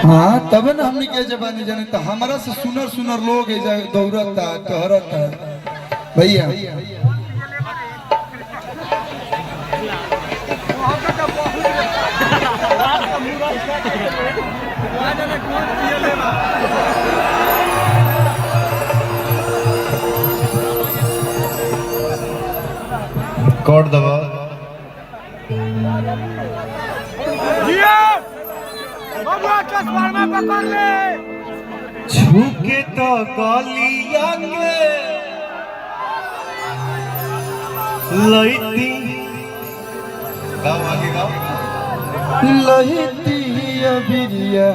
हाँ तब न हमने के जबानी जाने तो हमारा से सुनर सुनर लोग है दौड़ता टहरता भैया कोड दबा छूके तो गलिया के लईती गाँव आगे गाँव लहिती अबिरिया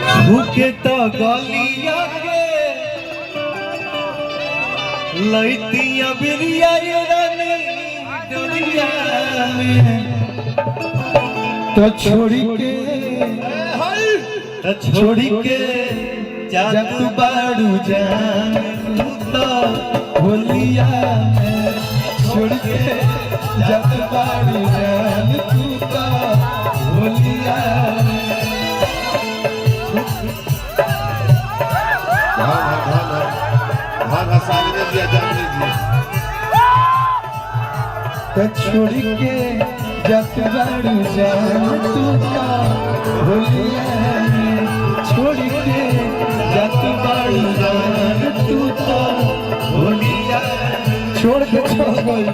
छूके तो गलिया के लईती अबिरिया रानी दुनिया में तो छोड़ी के जातू बाड़ू जान तो होलिया में छोड़ के जातू बाड़ू जान तू तो होलिया तो छोड़ के जातू बाड़ू जान तू तो होलिया में छोड़ के जातू बाड़ू जान तू तो होलिया छोड़ के छोड़ गई